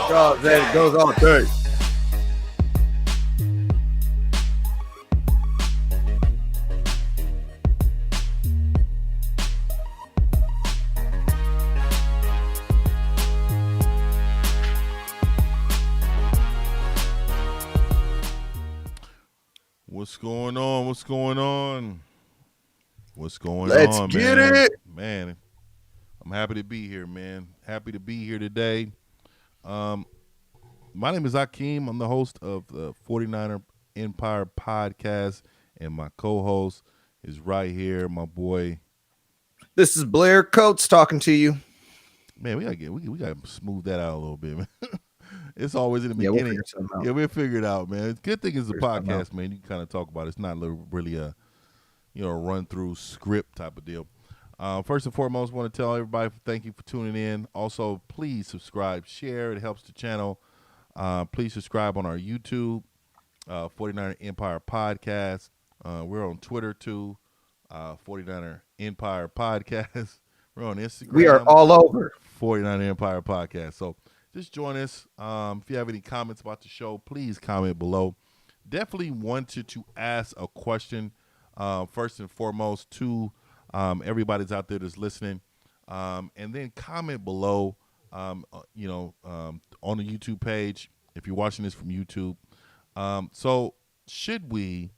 Yo, Zay, it goes all day. What's going on? What's going on? What's going Let's on, get man? it. Man, I'm happy to be here, man. Happy to be here today. Um, my name is Akeem. I'm the host of the 49er Empire podcast, and my co-host is right here, my boy. This is Blair Coates talking to you. Man, we gotta smooth that out a little bit, man. It's always in the Yeah, we'll beginning. figure something out. Yeah, we'll figure it out, man. Good thing is the Figure something podcast, man. You can kind of talk about it. It's not really a run through script type of deal. First and foremost, want to tell everybody thank you for tuning in. Also, please subscribe, share. It helps the channel. Please subscribe on our YouTube, 49er Empire Podcast. We're on Twitter too, 49er Empire Podcast. We're on Instagram. We are all over. 49er Empire Podcast. So just join us. If you have any comments about the show, please comment below. Definitely wanted to ask a question first and foremost to everybody's out there that's listening, and then comment below. On the YouTube page if you're watching this from YouTube. So should we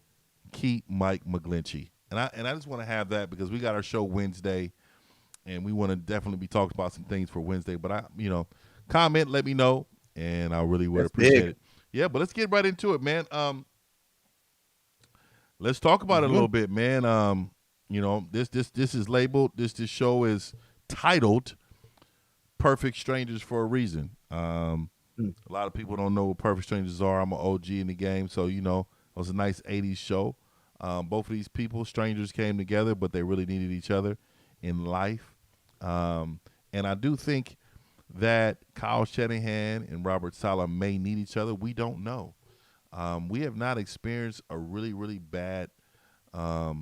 keep Mike McGlinchey? And I just want to have that because we got our show Wednesday, and we want to definitely be talking about some things for Wednesday. But comment, let me know, and I really would appreciate it. Yeah, but let's get right into it, man. Let's talk about it a little bit, man. This is labeled. This show is titled "Perfect Strangers" for a reason. A lot of people don't know what Perfect Strangers are. I'm an OG in the game, so it was a nice '80s show. Both of these people, strangers, came together, but they really needed each other in life. And I do think that Kyle Shanahan and Robert Saleh may need each other. We don't know. We have not experienced a really, really bad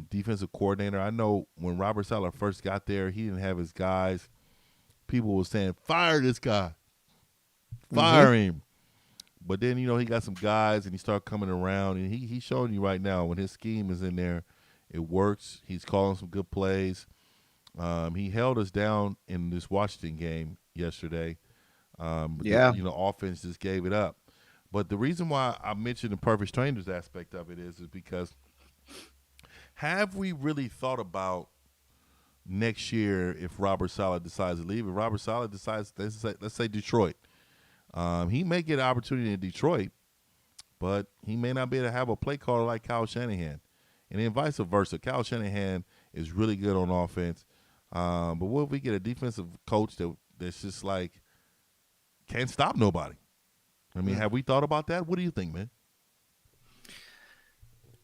defensive coordinator. I know when Robert Saleh first got there, he didn't have his guys. People were saying, fire this guy. Fire him. But then, he got some guys, and he started coming around, and he's showing you right now when his scheme is in there, it works. He's calling some good plays. He held us down in this Washington game yesterday. The offense just gave it up. But the reason why I mentioned the Perfect Strangers aspect of it is because have we really thought about next year if Robert Saleh decides to leave? If Robert Saleh decides, let's say Detroit, he may get an opportunity in Detroit, but he may not be able to have a play caller like Kyle Shanahan. And then vice versa. Kyle Shanahan is really good on offense. But what if we get a defensive coach that's just like can't stop nobody? I mean, have we thought about that? What do you think, man?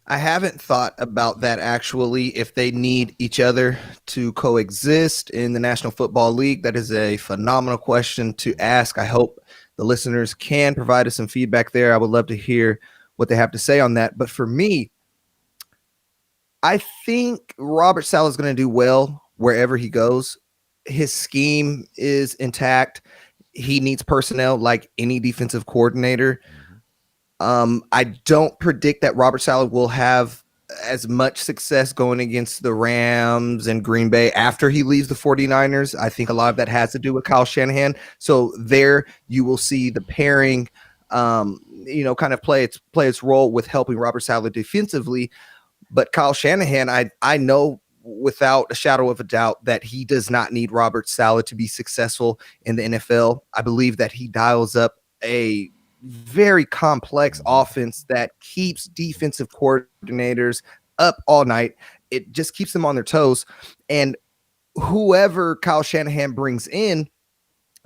I haven't thought about that actually, if they need each other to coexist in the National Football League. That is a phenomenal question to ask. I hope the listeners can provide us some feedback there. I would love to hear what they have to say on that. But for me, I think Robert Saleh is going to do well wherever he goes. His scheme is intact. He needs personnel like any defensive coordinator. I don't predict that Robert Saleh will have as much success going against the Rams and Green Bay after he leaves the 49ers. I think a lot of that has to do with Kyle Shanahan. So there you will see the pairing, kind of play its role with helping Robert Saleh defensively. But Kyle Shanahan, I know without a shadow of a doubt that he does not need Robert Saleh to be successful in the NFL. I believe that he dials up a very complex offense that keeps defensive coordinators up all night. It just keeps them on their toes. And whoever Kyle Shanahan brings in,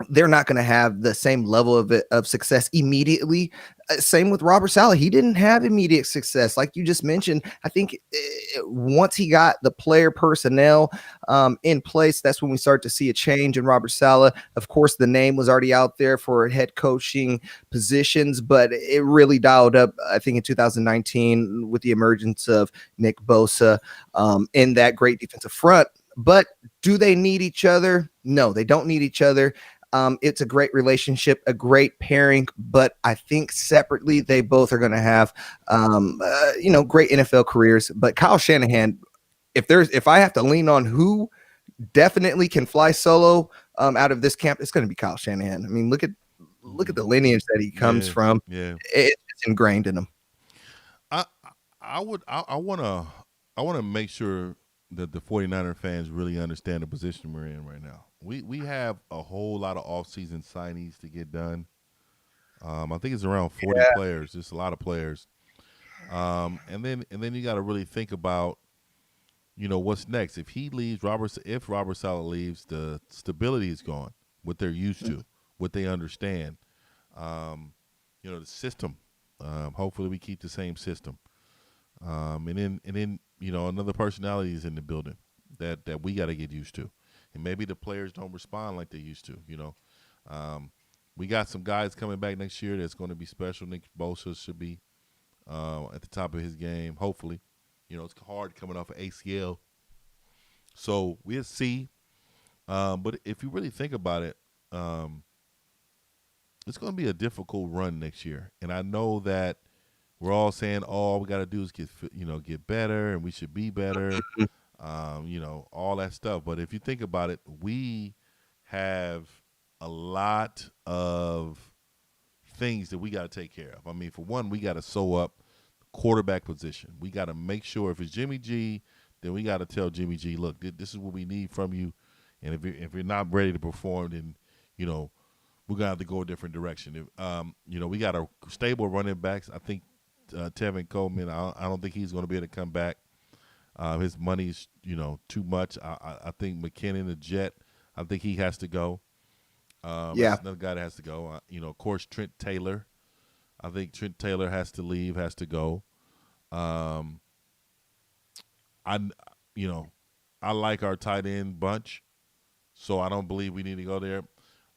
they're not going to have the same level of success immediately. Same with Robert Saleh. He didn't have immediate success. Like you just mentioned, I think once he got the player personnel in place, that's when we start to see a change in Robert Saleh. Of course, the name was already out there for head coaching positions, but it really dialed up, I think, in 2019 with the emergence of Nick Bosa in that great defensive front. But do they need each other? No, they don't need each other. It's a great relationship, a great pairing, but I think separately they both are going to have, great NFL careers. But Kyle Shanahan, if I have to lean on who definitely can fly solo out of this camp, it's going to be Kyle Shanahan. I mean, look at the lineage that he comes Yeah, from. yeah. It's ingrained in him. I I would I want to make sure that the 49er fans really understand the position we're in right now. We have a whole lot of offseason signees to get done. I think it's around 40 Yeah. players. Just a lot of players. And then you got to really think about what's next. If he leaves, if Robert Saleh leaves, the stability is gone. What they're used to, what they understand. The system. Hopefully, we keep the same system. And then another personality is in the building that we got to get used to, and maybe the players don't respond like they used to. We got some guys coming back next year that's going to be special. Nick Bosa should be at the top of his game. Hopefully, it's hard coming off of ACL, so we'll see. But if you really think about it, um, it's going to be a difficult run next year, and I know that we're all saying, "Oh, all we got to do is get better, and we should be better," all that stuff. But if you think about it, we have a lot of things that we got to take care of. I mean, for one, we got to sew up the quarterback position. We got to make sure if it's Jimmy G, then we got to tell Jimmy G, look, this is what we need from you, and if you're not ready to perform, then you know we're gonna have to go a different direction. We got a stable running backs. I think Tevin Coleman. I don't think he's going to be able to come back. His money's too much. I think McKinnon, the Jet. I think he has to go. Yeah. That's another guy that has to go. Of course, Trent Taylor. I think Trent Taylor has to leave, has to go. Um, I you know I like our tight end bunch, so I don't believe we need to go there.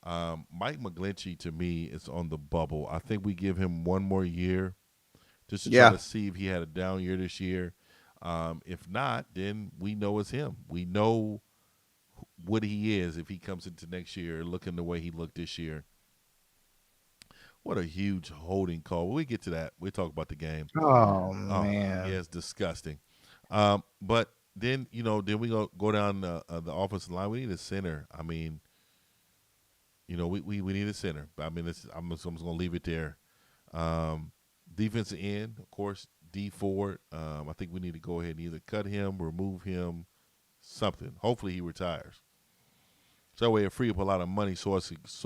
Mike McGlinchey to me is on the bubble. I think we give him one more year just to try Yeah. to see if he had a down year this year. If not, then we know it's him. We know what he is if he comes into next year looking the way he looked this year. What a huge holding call. When we get to that, we'll talk about the game. Oh Oh, yeah, man. it's disgusting. But then then we go down the offensive line. We need a center. I mean, we need a center. I mean, I'm just going to leave it there. Um, Defensive end, of course, D Ford. I think we need to go ahead and either cut him, remove him, something. Hopefully, he retires. So that way, it free up a lot of money, so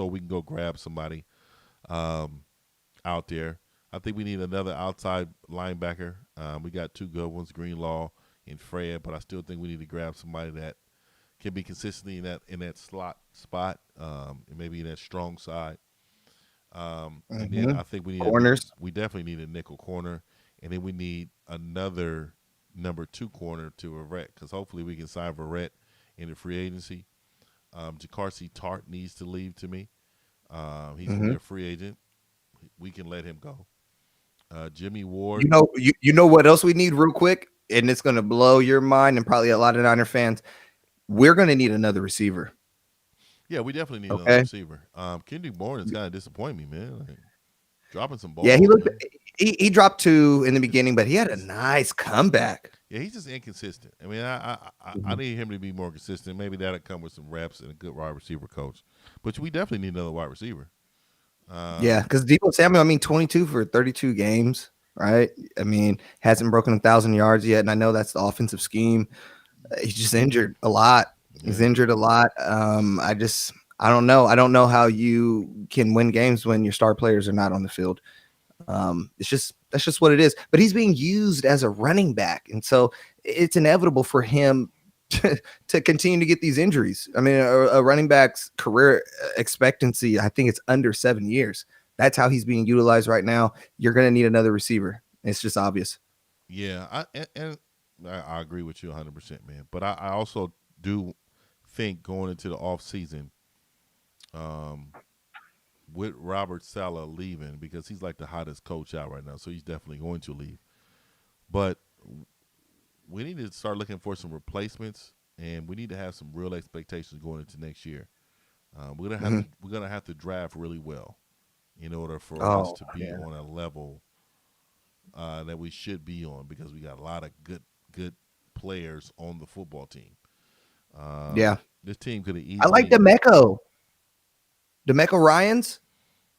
we can go grab somebody um, out there. I think we need another outside linebacker. We got two good ones, Greenlaw and Fred, but I still think we need to grab somebody that can be consistently in that slot spot, and maybe in that strong side. And then Hmm. I think Corners. we definitely need a nickel corner, and then we need another number two corner to Verrett, because hopefully we can sign Verrett in the free agency. Jacarcy Tart needs to leave to me. He's gonna be Hmm. a free agent. We can let him go. Jimmy Ward. You know what else we need real quick, and it's going to blow your mind and probably a lot of Niner fans. We're going to need another receiver. Yeah, we definitely need another Okay. receiver. Kendrick Bourne is kind of disappointing me, man. Like, dropping some Yeah, he balls, looked. man. He dropped two in the beginning, but he had a nice comeback. Yeah, he's just inconsistent. I mean, I Mhm. need him to be more consistent. Maybe that'll come with some reps and a good wide receiver coach. But we definitely need another wide receiver. Yeah, Um, because Debo Samuel, I mean, 22 for 32 games, right? I mean, hasn't broken 1,000 yards yet, and I know that's the offensive scheme. He's just injured a lot. He's yeah, injured a lot. I don't know. I don't know how you can win games when your star players are not on the field. That's just what it is. But he's being used as a running back, and so it's inevitable for him to continue to get these injuries. I mean, a running back's career expectancy, I think it's under 7 years. That's how he's being utilized right now. You're going to need another receiver. It's just obvious. yeah. I agree with you 100%, man. But I also do think going into the off season, um, with Robert Saleh leaving, because he's like the hottest coach out right now, so he's definitely going to leave. But we need to start looking for some replacements, and we need to have some real expectations going into next year. Mhm. we're gonna have to draft really well in order for us Oh, to be yeah. on a level that we should be on because we got a lot of good players on the football team. Yeah. This team could have I like easily. Demeco Ryans.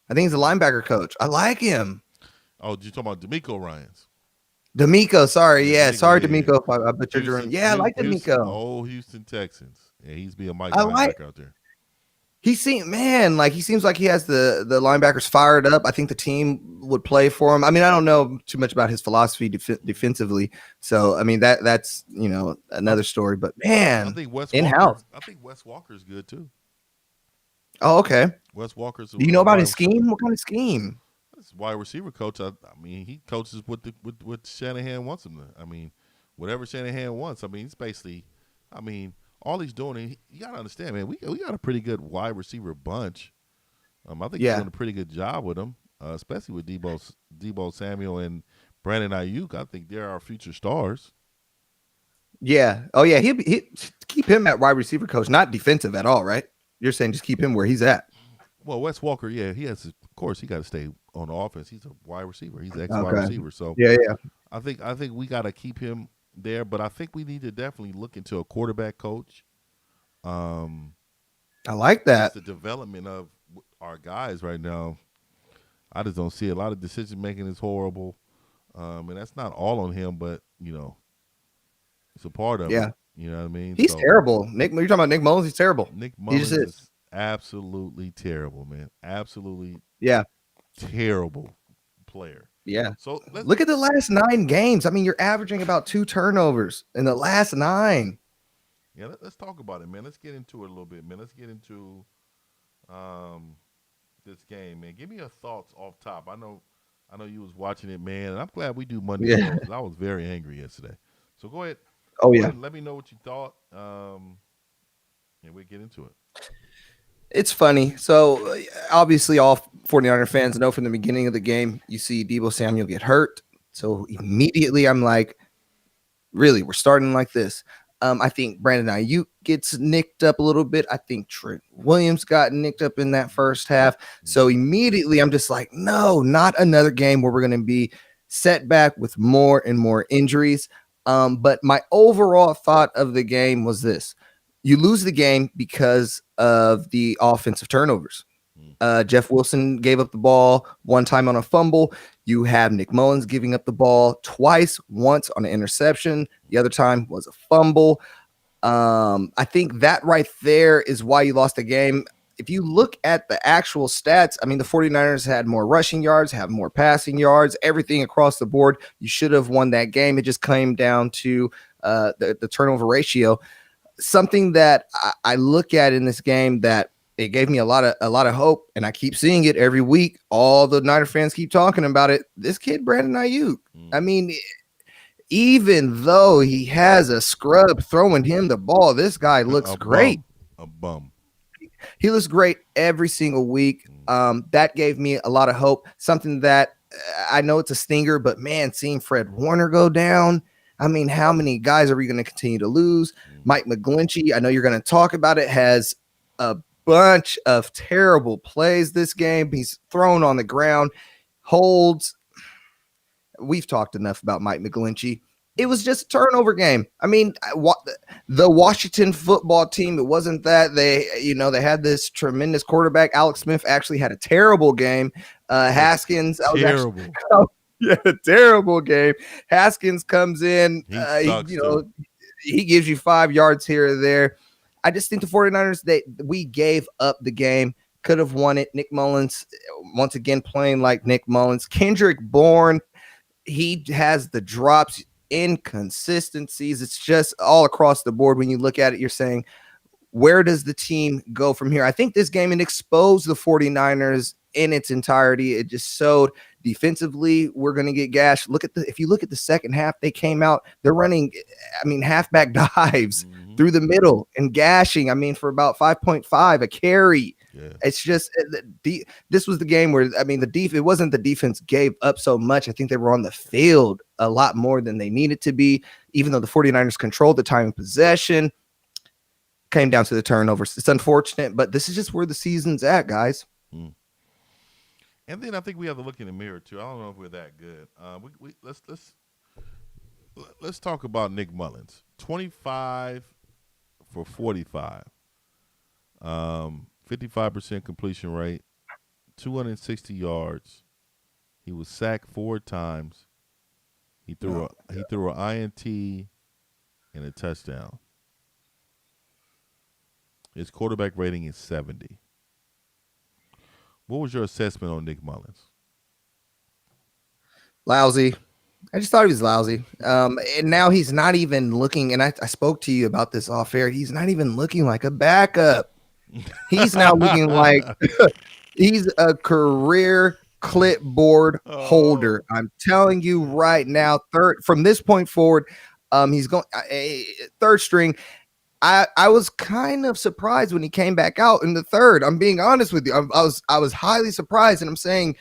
I think he's a linebacker coach. I like him. Oh, you talking about D'Amico Ryans? D'Amico, sorry. Yeah, Yeah, D'Amico. sorry, Yeah, yeah. D'Amico, if I butchered your name. Yeah, I like Houston, D'Amico. old Houston Texans. Yeah, he's being Mike I like linebacker out there. he seems like he has the linebackers fired up. I think the team would play for him. I mean, I don't know too much about his philosophy defensively, so I mean that's I, another story. But I man, think Wes in Walker. house. I think Wes Walker's good too. Oh, okay. Wes Walker's Do you know about his scheme? What kind of scheme? wide receiver coach. I mean, he coaches what Shanahan wants him to. I mean, whatever Shanahan wants. I mean, it's basically. I mean, all he's doing. You got to understand, man. We got a pretty good wide receiver bunch. I think he's Yeah, doing a pretty good job with them, especially with Debo Samuel and Brandon Ayuk. I think they're our future stars. yeah. Oh yeah, he keep him at wide receiver coach, not defensive at all, right? You're saying just keep him where he's at. Well, Wes Walker, yeah, he has. Of course, he got to stay on offense. He's a wide receiver. He's an ex wide Okay. receiver. So Yeah, yeah. I think we got to keep him there. But I think we need to definitely look into a quarterback coach. Um, I like just that. the development of our guys right now. I just don't see a lot of decision making is horrible, and that's not all on him, but it's a part of it. Yeah. You know what I mean? He's So terrible. Nick, you're talking about Nick Mullins. He's terrible. Nick He just Mullins is. is absolutely terrible, man. Absolutely Yeah. terrible player. Yeah. So let's Look at the last 9 games. I mean, you're averaging about 2 turnovers in the last 9. let's talk about it, man. Let's get into it a little bit, man. Let's get into um, this game, man. Give me your thoughts off top. I know you was watching it, man, and I'm glad we do Monday Yeah. shows because I was very angry yesterday. So Oh, go yeah. ahead and let me know what you thought, and we get into it. It's funny. So, obviously, all 49er fans know from the beginning of the game, you see Debo Samuel get hurt. So, immediately, I'm like, really, we're starting like this. I think Brandon Ayuk gets nicked up a little bit. I think Trent Williams got nicked up in that first half. So immediately I'm just like, no, not another game where we're going to be set back with more and more injuries. But my overall thought of the game was this: you lose the game because of the offensive turnovers. Jeff Wilson gave up the ball one time on a fumble. You have Nick Mullins giving up the ball twice, once on an interception. The other time was a fumble. I think that right there is why you lost the game. If you look at the actual stats, I mean, the 49ers had more rushing yards, have more passing yards, everything across the board. You should have won that game. It just came down to the turnover ratio. Something that I look at in this game that it gave me a lot of hope, and I keep seeing it every week. All the Niner fans keep talking about it. This kid, Brandon Ayuk. I mean, even though he has a scrub throwing him the ball, this guy looks A great. bum, a bum. He looks great every single week. That gave me a lot of hope. Something that I know it's a stinger, but man, seeing Fred Warner go down. I mean, how many guys are we going to continue to lose? Mike McGlinchey, I know you're going to talk about it, has a bunch of terrible plays this game. He's thrown on the ground, holds. We've talked enough about Mike McGlinchey. It was just a turnover game. I mean, the Washington football team, it wasn't that they had this tremendous quarterback. Alex Smith actually had a terrible game. Haskins, Terrible. a terrible game. Haskins comes in, He sucks too. he gives you 5 yards here or there. I just think the 49ers, we gave up the game, could have won it. Nick Mullins, once again, playing like Nick Mullins. Kendrick Bourne, he has the drops, inconsistencies. It's just all across the board. When you look at it, you're saying, where does the team go from here? I think this game, it exposed the 49ers in its entirety. It just showed defensively, we're going to get gashed. If you look at the second half, they came out, they're running, halfback dives through the middle and gashing, for about 5.5 a carry. Yeah. It's just this was the game where it wasn't the defense gave up so much. I think they were on the field a lot more than they needed to be, even though the 49ers controlled the time of possession. came down to the turnovers. It's unfortunate, but this is just where the season's at, guys. Mm. And then I think we have to look in the mirror too. I don't know if we're that good. Let's talk about Nick Mullins. 25 for 45. 55% completion rate, 260 yards. He was sacked 4 times. He threw an INT and a touchdown. His quarterback rating is 70. What was your assessment on Nick Mullins? Lousy. I just thought he was lousy. And now he's not even looking. And I spoke to you about this off air. He's not even looking like a backup. He's now looking like he's a career clipboard holder. I'm telling you right now, third from this point forward, he's going third string. I was kind of surprised when he came back out in the third. I'm being honest with you. I was highly surprised, and I'm saying,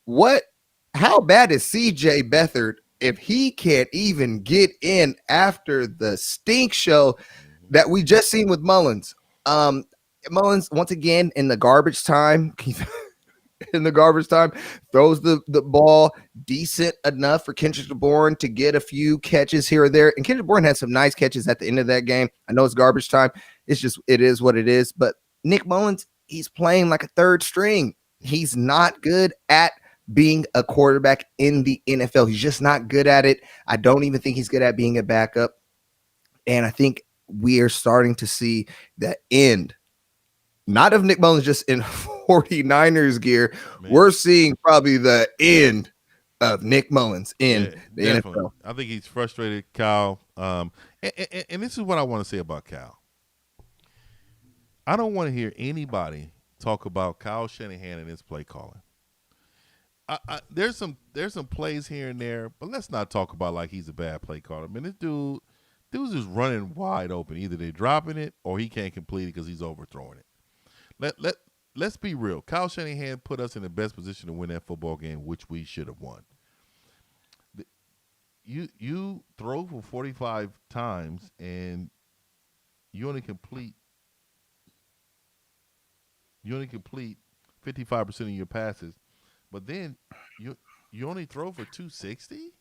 what? How bad is CJ Beathard if he can't even get in after the stink show that we just seen with Mullins? Mullins once again in the garbage time. Throws the ball decent enough for Kendrick DeBourne to get a few catches here or there. And Kendrick DeBourne had some nice catches at the end of that game. I know it's garbage time. It is what it is. But Nick Mullins, he's playing like a third string. He's not good at being a quarterback in the NFL. He's just not good at it. I don't even think he's good at being a backup. And I think we are starting to see the end. Not of Nick Mullins just in 49ers gear. Man. We're seeing probably the end of Nick Mullins in the definitely. NFL. I think he's frustrated, Kyle. And this is what I want to say about Kyle. I don't want to hear anybody talk about Kyle Shanahan and his play calling. There's some plays here and there, but let's not talk about like he's a bad play caller. I mean, this dude's just running wide open. Either they're dropping it or he can't complete it because he's overthrowing it. Let's be real. Kyle Shanahan put us in the best position to win that football game, which we should have won. You throw for 45 times and you only complete 55% of your passes, but then you only throw for 260.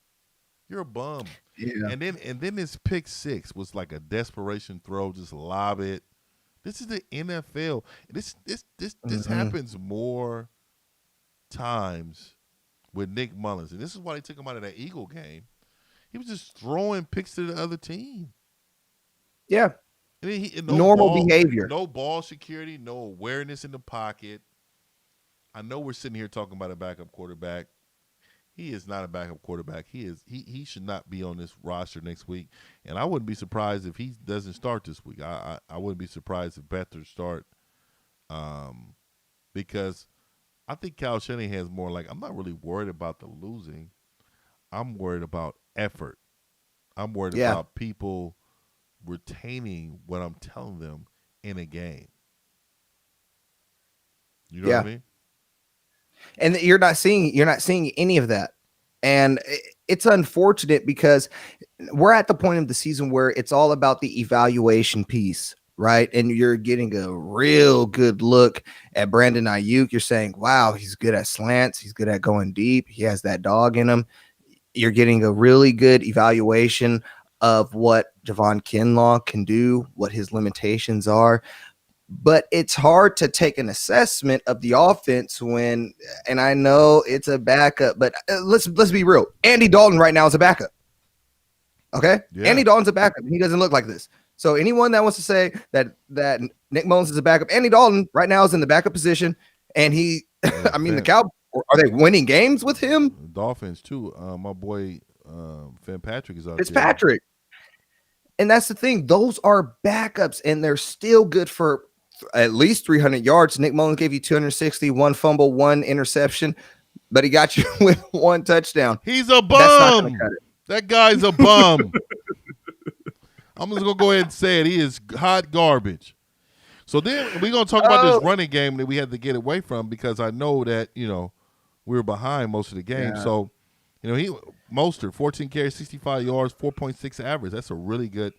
You're a bum. Yeah. And then this pick 6 was like a desperation throw, just lob it. This is the NFL. This happens more times with Nick Mullins, and this is why they took him out of that Eagle game. He was just throwing picks to the other team. Yeah, and normal behavior. No ball security, no awareness in the pocket. I know we're sitting here talking about a backup quarterback. He is not a backup quarterback. He should not be on this roster next week. And I wouldn't be surprised if he doesn't start this week. I wouldn't be surprised if Beathard start, because I think Kyle Shanahan's more like, I'm not really worried about the losing. I'm worried about effort. I'm worried about people retaining what I'm telling them in a game. You know what I mean? And you're not seeing any of that. And it's unfortunate because we're at the point of the season where it's all about the evaluation piece, right? And you're getting a real good look at Brandon Ayuk. You're saying, wow, he's good at slants. He's good at going deep. He has that dog in him. You're getting a really good evaluation of what Javon Kinlaw can do, what his limitations are. But it's hard to take an assessment of the offense when, and I know it's a backup, but let's be real. Andy Dalton right now is a backup. Okay? Yeah. Andy Dalton's a backup. He doesn't look like this. So anyone that wants to say that Nick Mullins is a backup, Andy Dalton right now is in the backup position, and I mean, the Cowboys, are they winning games with him? Dolphins too. My boy Finn Patrick is out there. It's Patrick. And that's the thing. Those are backups, and they're still good for at least 300 yards. Nick Mullins gave you 260, 1 fumble, 1 interception, but he got you with 1 touchdown. He's a bum. That guy's a bum. I'm just going to go ahead and say it. He is hot garbage. So then we're going to talk about this running game that we had to get away from, because I know that, we were behind most of the game. Yeah. So, Mostert, 14 carries, 65 yards, 4.6 average. That's a really good.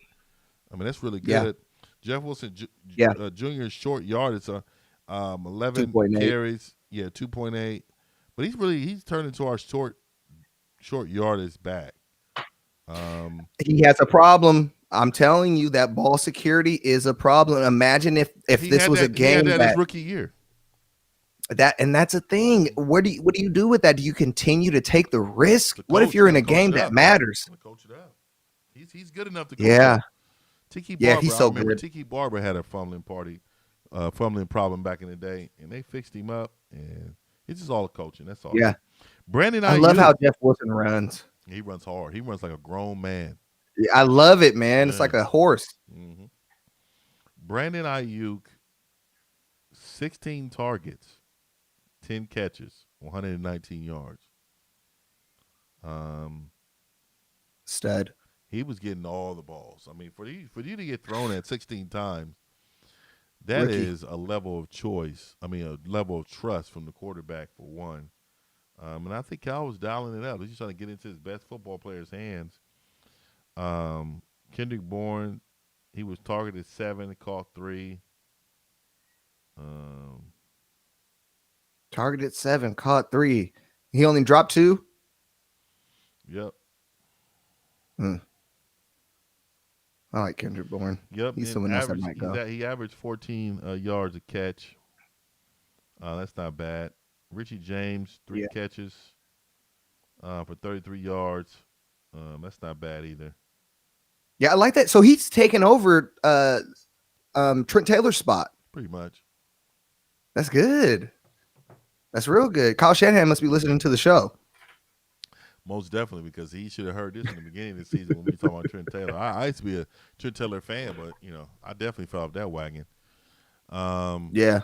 That's really good. Yeah. Jeff Wilson Yeah, Jr.'s short yard is 11 2.8. carries. Yeah, 2.8. But he's turned into our short yardage back. He has a problem. I'm telling you that ball security is a problem. Imagine if this was a He had game that his that rookie year. and that's a thing. What do you do with that? Do you continue to take the risk? What if you're Got in to a coach game it that up. matters? Got to coach it up. He's good enough to coach Yeah, up. Tiki yeah, Barber, he's I so remember good. Tiki Barber had a fumbling problem back in the day, and they fixed him up. And it's just all coaching. That's all. Yeah, Brandon I love Ayuk, how Jeff Wilson runs. he runs hard. He runs like a grown man. Yeah, I love it, man. It's Yeah. like a horse. hmm Brandon Ayuk, 16 targets, 10 catches, 119 yards. Um, Stud. he was getting all the balls. I mean, for you to get thrown at 16 times, that Rookie. is a level of choice. I mean, a level of trust from the quarterback for one. And I think Cal was dialing it up. He's just trying to get into his best football player's hands. Kendrick Bourne, he was targeted 7, caught 3. Um, Targeted 7, caught 3. He only dropped 2. yep, Hmm. I like Kendrick Bourne. yep. He's And someone else that might go. he averaged 14 yards a catch. That's not bad. Richie James, 3 Yeah. catches for 33 yards. That's not bad either. Yeah, I like that. So he's taken over Trent Taylor's spot. Pretty much. That's good. That's real good. Kyle Shanahan must be listening to the show. Most definitely, because he should have heard this in the beginning of the season when we talking about Trent Taylor. I used to be a Trent Taylor fan, but I definitely fell off that wagon. Yeah. Yeah,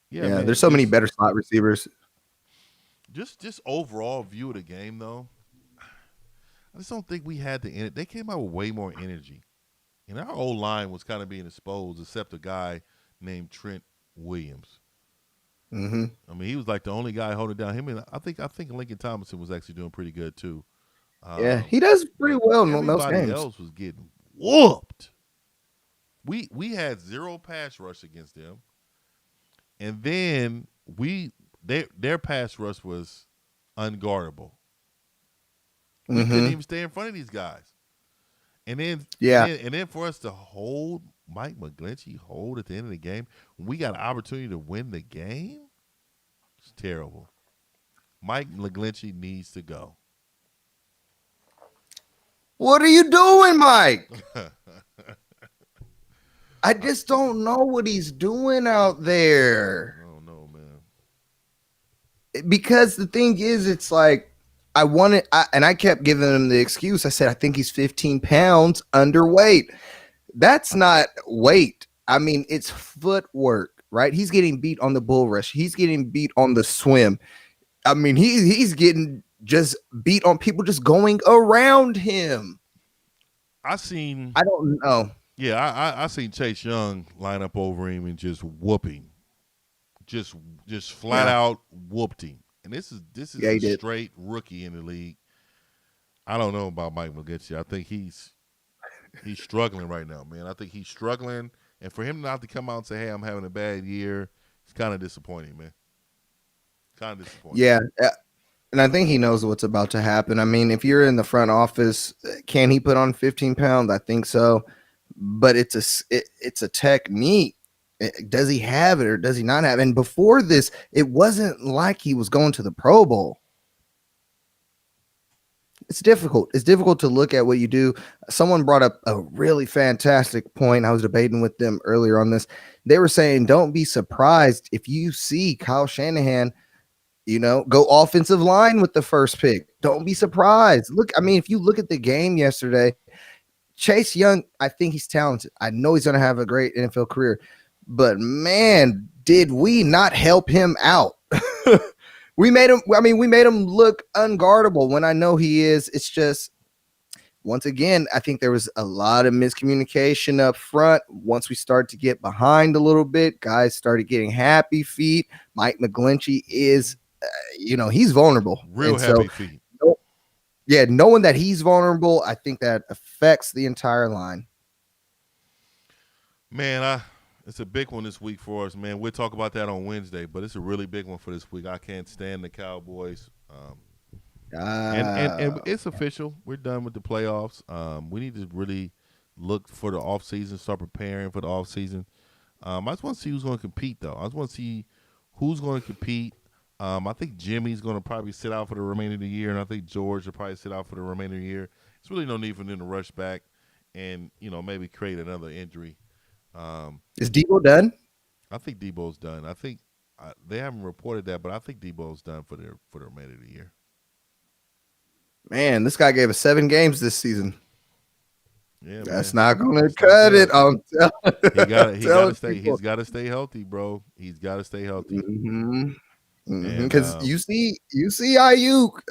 Yeah. man. There's so many better slot receivers. Just overall view of the game, though. I just don't think we had the energy. They came out with way more energy, and our old line was kind of being exposed, except a guy named Trent Williams. Mm-hmm. I mean, he was like the only guy holding down him, and I think Lincoln Thomason was actually doing pretty good too. Yeah, he does pretty But well in most everybody games. else was getting whooped. We had 0 pass rush against them, and then their pass rush was unguardable. We couldn't even stay in front of these guys, and then Yeah. and then for us to hold Mike McGlinchey at the end of the game, when we got an opportunity to win the game, it's terrible. Mike McGlinchey needs to go. What are you doing, Mike? I just don't know what he's doing out there. I don't know, man. Because the thing is, it's like and I kept giving him the excuse. I said, I think he's 15 pounds underweight. That's not weight. I mean, it's footwork, right? He's getting beat on the bull rush. He's getting beat on the swim. I mean, he's getting just beat on people just going around him. I don't know. Yeah, I seen Chase Young line up over him and just whooping, just flat out whooped him. And this is Yeah, he a did. straight rookie in the league. I don't know about Mike McGlinchey. I think he's struggling right now, man. I think he's struggling, and for him not to come out and say, "Hey, I'm having a bad year," it's kind of disappointing, man. Kind of disappointing. Yeah. And I think he knows what's about to happen. I mean, if you're in the front office, can he put on 15 pounds? I think so. But it's a technique. Does he have it or does he not have it? And before this, it wasn't like he was going to the Pro Bowl. It's difficult. It's difficult to look at what you do. Someone brought up a really fantastic point. I was debating with them earlier on this. They were saying, don't be surprised if you see Kyle Shanahan, go offensive line with the first pick. Don't be surprised. Look, I mean, if you look at the game yesterday, Chase Young, I think he's talented. I know he's going to have a great NFL career, but man, did we not help him out? We made him look unguardable when I know he is. It's just, once again, I think there was a lot of miscommunication up front. Once we start to get behind a little bit, guys started getting happy feet. Mike McGlinchey is, he's vulnerable. Real happy feet. Yeah, knowing that he's vulnerable, I think that affects the entire line. Man, it's a big one this week for us, man. We'll talk about that on Wednesday, but it's a really big one for this week. I can't stand the Cowboys. And Uh, it's official. We're done with the playoffs. We need to really look for the off season, start preparing for the off season. I just want to see who's going to compete, though. I just want to see who's going to compete. I think Jimmy's going to probably sit out for the remainder of the year, and I think George will probably sit out for the remainder of the year. There's really no need for them to rush back and maybe create another injury. is Debo done? I think Debo's done. I think they haven't reported that, but I think Debo's done for the remainder of the year. Man, this guy gave us 7 games this season. Yeah, That's man, not going to that's not cut it. good. I'm He got to telling stay. people. He's got to stay healthy, bro. He's got to stay healthy. And Because you see Ayuk,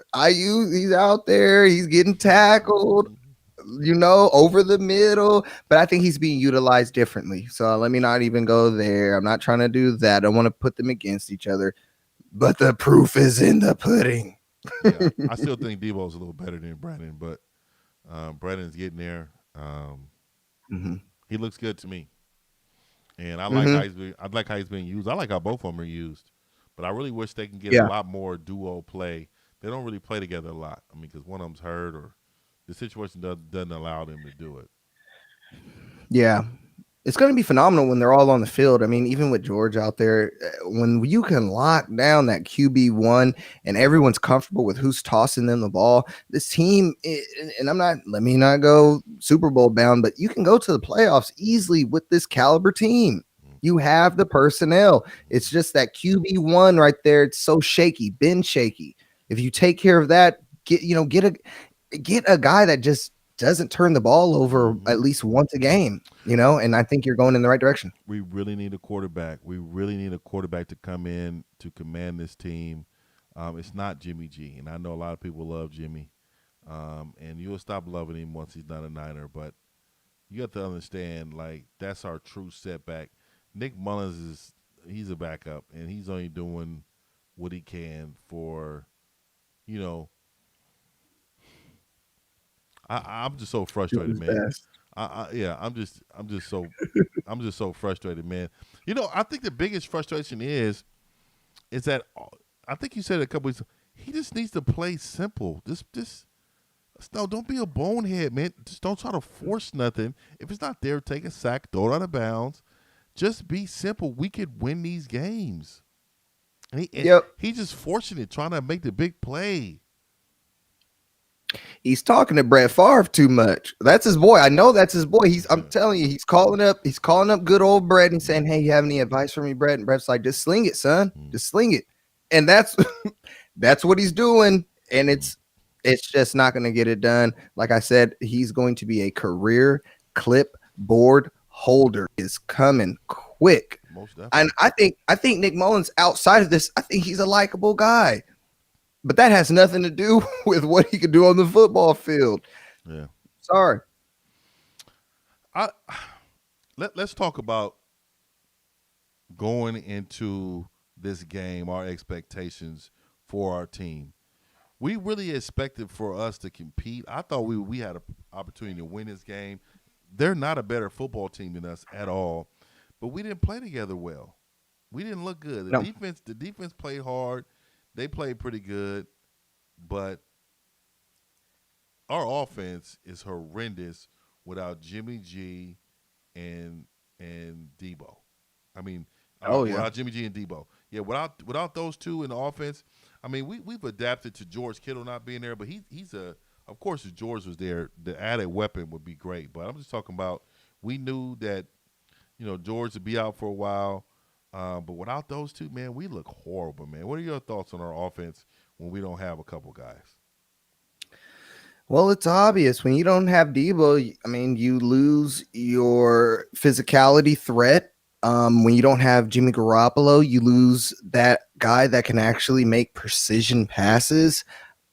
he's out there, he's getting tackled, over the middle, but I think he's being utilized differently. So let me not even go there. I'm not trying to do that. I don't want to put them against each other, but the proof is in the pudding. yeah, I still think Debo's a little better than Brandon, but Brandon's getting there. Mm-hmm. He looks good to me, and Mm-hmm. I like how he's being used. I like how both of them are used, but I really wish they can get a Yeah, lot more duo play. They don't really play together a lot. I mean, because one of them's hurt or the situation doesn't allow them to do it. yeah. It's going to be phenomenal when they're all on the field. I mean, even with George out there, when you can lock down that QB1 and everyone's comfortable with who's tossing them the ball, this team, and let me not go Super Bowl bound, but you can go to the playoffs easily with this caliber team. You have the personnel. It's just that QB1 right there. It's so shaky, been shaky. If you take care of that, get a guy that just doesn't turn the ball over Mm-hmm. at least once a game, and I think you're going in the right direction. We really need a quarterback. We really need a quarterback to come in to command this team. It's not Jimmy G, and I know a lot of people love Jimmy, and you'll stop loving him once he's not a Niner. But you have to understand, like that's our true setback. Nick Mullins he's a backup, and he's only doing what he can for, you know. I'm just so Doing frustrated, his man. best. Yeah, I'm just so frustrated, man. I think the biggest frustration is that I think you said it a couple weeks ago, he just needs to play simple. Just no, don't be a bonehead, man. Just don't try to force nothing. If it's not there, take a sack, throw it out of bounds. Just be simple. We could win these games. And Yep. he just forcing it, trying to make the big play. He's talking to Brett Favre too much. That's his boy. I know that's his boy. I'm telling you, he's calling up good old Brett and saying, "Hey, you have any advice for me, Brett?" And Brett's like, "Just sling it, son. Just sling it." And that's that's what he's doing. And it's just not going to get it done. Like I said, he's going to be a career clipboard holder. Is coming quick. Most And definitely. I think Nick Mullins, outside of this, I think he's a likable guy. But that has nothing to do with what he could do on the football field. Yeah. Sorry. I let's talk about going into this game, our expectations for our team. We really expected for us to compete. I thought we had an opportunity to win this game. They're not a better football team than us at all, but we didn't play together well. We didn't look good. No. The defense played hard. They played pretty good, but our offense is horrendous without Jimmy G and Debo. I mean, Oh yeah. without Jimmy G and Debo. Yeah, without those two in the offense, I mean, we've adapted to George Kittle not being there, but he's a of course if George was there, the added weapon would be great. But I'm just talking about we knew that George would be out for a while, but without those two, man, we look horrible, man. What are your thoughts on our offense when we don't have a couple guys? Well, it's obvious when you don't have Debo. I mean, you lose your physicality threat. When you don't have Jimmy Garoppolo, you lose that guy that can actually make precision passes.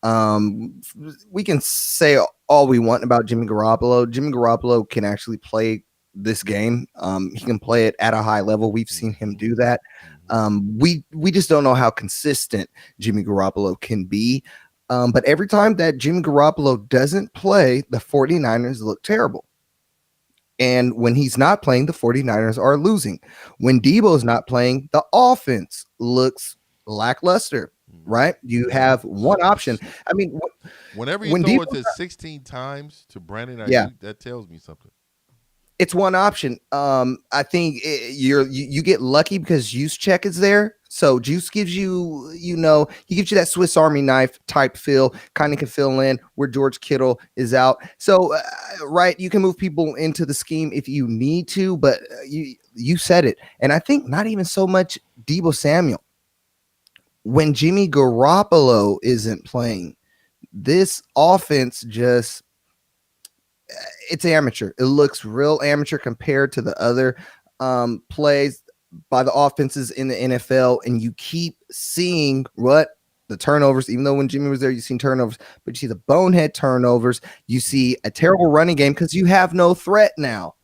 Um, we can say all we want about Jimmy Garoppolo. Jimmy Garoppolo can actually play this game. He can play it at a high level. We've seen him Mm-hmm. do that. Mm-hmm. We just don't know how consistent Jimmy Garoppolo can be. But every time that Jimmy Garoppolo doesn't play, the 49ers look terrible. And when he's not playing, the 49ers are losing. When Debo's not playing, the offense looks lackluster, right? You Man, have one option. I mean, whenever you when throw Debo, it to 16 times to Brandon yeah, Ayuk, that tells me something. it's one option. I think you get lucky because Juice check is there. So Juice gives you, he gives you that Swiss Army knife type feel, kind of can fill in where George Kittle is out. So, right, you can move people into the scheme if you need to, but you said it, and I think not even so much Debo Samuel. When Jimmy Garoppolo isn't playing, this offense just it's amateur. It looks real amateur compared to the other plays by the offenses in the NFL. And you keep seeing what the turnovers, even though when Jimmy was there, you've seen turnovers, but you see the bonehead turnovers. You see a terrible running game because you have no threat now.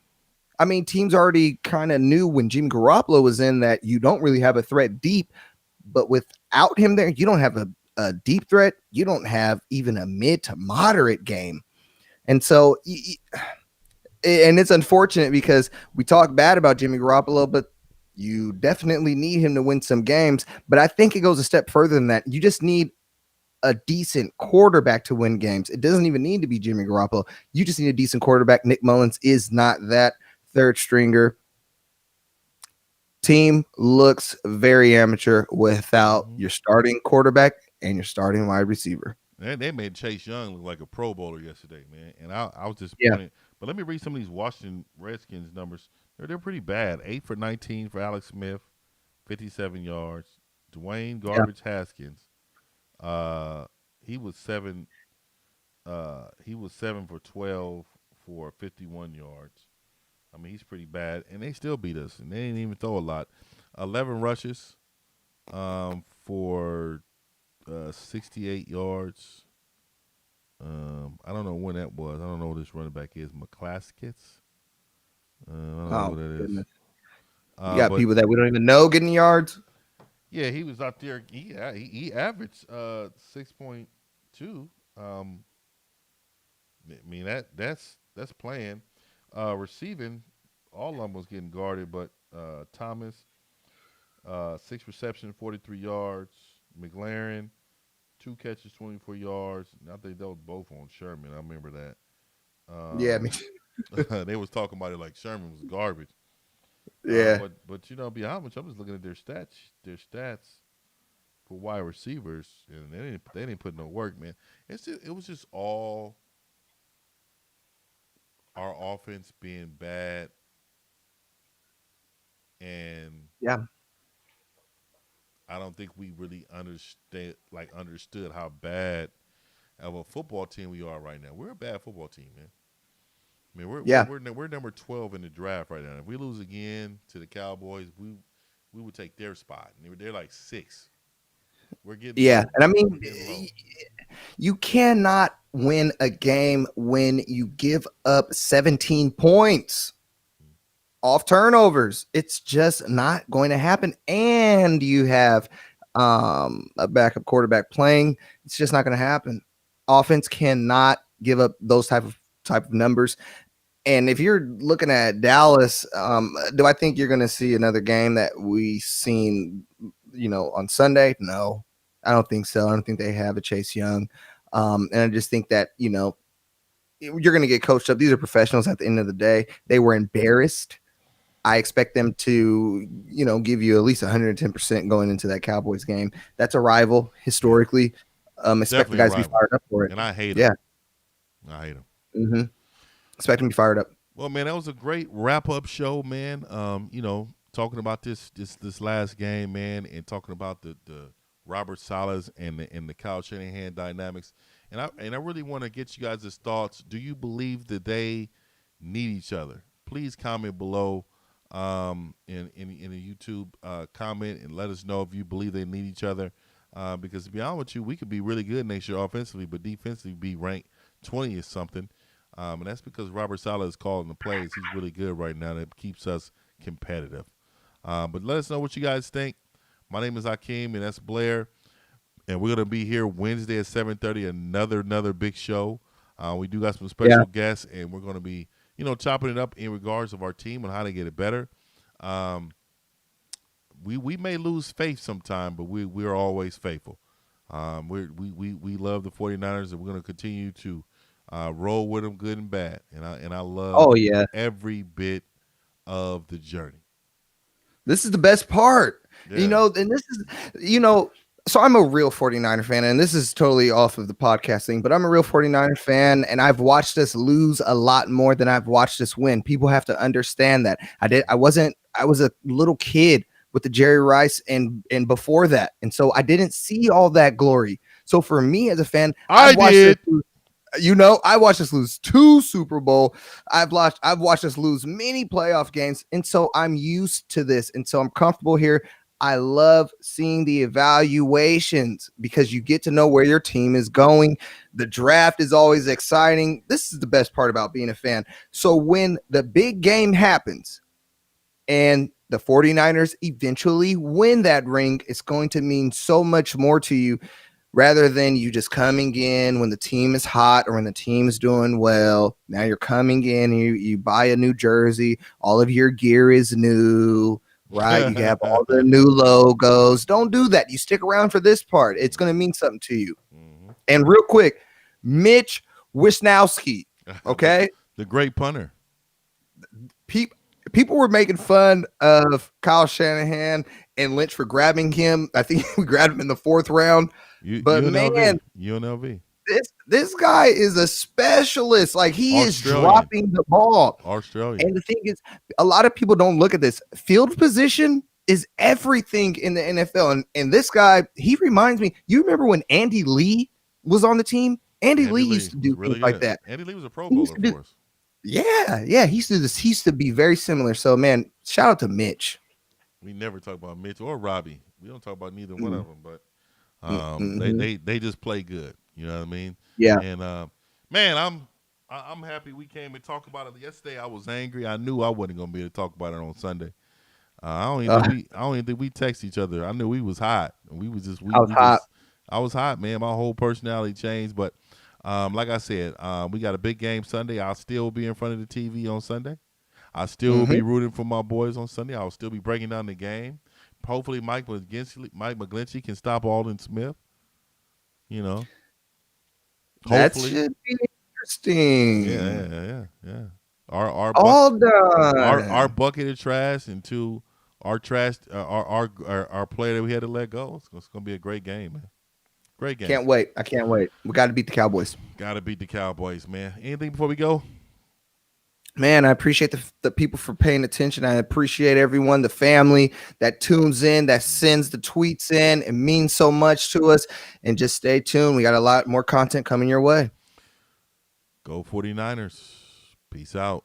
I mean, teams already kind of knew when Jimmy Garoppolo was in that you don't really have a threat deep, but without him there, you don't have a deep threat. You don't have even a mid to moderate game. And so and it's unfortunate because we talk bad about Jimmy Garoppolo, but you definitely need him to win some games. But I think it goes a step further than that. You just need a decent quarterback to win games. It doesn't even need to be Jimmy Garoppolo. You just need a decent quarterback. Nick Mullins is not that third stringer. Team looks very amateur without Mm-hmm. your starting quarterback and your starting wide receiver. They made Chase Young look like a Pro Bowler yesterday, man, and I was Yeah. disappointed. But let me read some of these Washington Redskins numbers. They're pretty bad. 8 for 19 for Alex Smith, 57 yards. Dwayne Yeah. Garbage Haskins, uh, he was seven. He was 7 for 12 for 51 yards. I mean, he's pretty bad, and they still beat us, and they didn't even throw a lot. 11 rushes, for 68 yards. I don't know when that was. I don't know what this running back is. McClaskets. I don't know Oh, who that is. goodness. You got But people that we don't even know getting yards. yeah, he was out there. He averaged 6.2. I mean that's playing. Receiving, all of them was getting guarded, but Thomas, 6 receptions, 43 yards. McLaren, 2 catches, 24 yards. I think that was both on Sherman. I remember that. Yeah, I mean, They was talking about it like Sherman was garbage. yeah, But be honest, I'm just looking at their stats for wide receivers, and they didn't put no work, man. It was just all our offense being bad, and yeah, I don't think we really understood how bad of a football team we are right now. We're a bad football team, man. I mean, yeah, we're number 12 in the draft right now. If we lose again to the Cowboys, we would take their spot. And they're like 6. We're getting yeah. low. And I mean, We're getting low. you cannot win a game when you give up 17 points off turnovers. It's just not going to happen. And you have a backup quarterback playing. It's just not going to happen. Offense cannot give up those type of numbers. And if you're looking at Dallas, do I think you're going to see another game that we seen, on Sunday? No, I don't think so. I don't think they have a Chase Young, and I just think that you're going to get coached up. These are professionals. At the end of the day, they were embarrassed. I expect them to, give you at least 110% going into that Cowboys game. That's a rival Yeah, historically. Expect the definitely a guys to be rival, fired up for it. and I hate them. Yeah. I hate them. hmm Expect them to be fired up. Well, man, that was a great wrap up show, man. Talking about this last game, man, and talking about the Robert Saleh and the Kyle Shanahan dynamics, and I really want to get you guys' thoughts. Do you believe that they need each other? Please comment below, in the YouTube comment, and let us know if you believe they need each other. Because to be honest with you, we could be really good next year offensively, but defensively be ranked 20 or something. And that's because Robert Saleh is calling the plays. He's really good right now. That keeps us competitive. But let us know what you guys think. My name is Hakeem, and that's Blair. And we're gonna be here Wednesday at 7:30. Another big show. We do got some Yeah. special guests, and we're gonna be chopping it up in regards of our team and how to get it better. Um, we may lose faith sometime, but we're always faithful. We love the 49ers, and we're going to continue to roll with them, good and bad. And I love Oh yeah. every bit of the journey. This is the best part. Yeah. And this is, you know, so I'm a real 49er fan, and this is totally off of the podcast thing, but I'm a real 49er fan, and I've watched us lose a lot more than I've watched us win. People have to understand that. I was a little kid with the Jerry Rice and before that. And so I didn't see all that glory. So for me as a fan, I did. I watched us lose 2 Super Bowl. I've watched us lose many playoff games, and so I'm used to this, and so I'm comfortable here. I love seeing the evaluations because you get to know where your team is going. The draft is always exciting. This is the best part about being a fan. So when the big game happens and the 49ers eventually win that ring, it's going to mean so much more to you rather than you just coming in when the team is hot or when the team is doing well. Now you're coming in, you buy a new jersey, all of your gear is new, right? You have all the new logos. Don't do that. You stick around for this part. It's going to mean something to you. Mm-hmm. And real quick, Mitch Wisnowski, okay? The great punter. People were making fun of Kyle Shanahan and Lynch for grabbing him. I think we grabbed him in the 4th round. But man, UNLV. This guy is a specialist. Like he is dropping the ball. Australian. And the thing is, a lot of people don't look at this. Field position is everything in the NFL. And this guy, he reminds me. You remember when Andy Lee was on the team? Andy Lee used to do things like that. Andy Lee was a Pro Bowler for us. Yeah. He used to do this. He used to be very similar. So man, shout out to Mitch. We never talk about Mitch or Robbie. We don't talk about neither one of them, but they just play good. You know what I mean? Yeah. And man, I'm happy we came and talked about it yesterday. I was angry. I knew I wasn't gonna be able to talk about it on Sunday. I don't even think we text each other. I knew we was hot. I was hot. I was hot, man. My whole personality changed. But like I said, we got a big game Sunday. I'll still be in front of the TV on Sunday. I'll still be rooting for my boys on Sunday. I'll still be breaking down the game. Hopefully, Mike McGlinchey can stop Aldon Smith. You know, that should be interesting. Yeah. Done. Our bucket of trash into our trash, our player that we had to let go. It's gonna be a great game, man. Great game. I can't wait. We got to beat the Cowboys. Got to beat the Cowboys, man. Anything before we go? Man, I appreciate the people for paying attention. I appreciate everyone, the family that tunes in, that sends the tweets in. It means so much to us. And just stay tuned. We got a lot more content coming your way. Go 49ers. Peace out.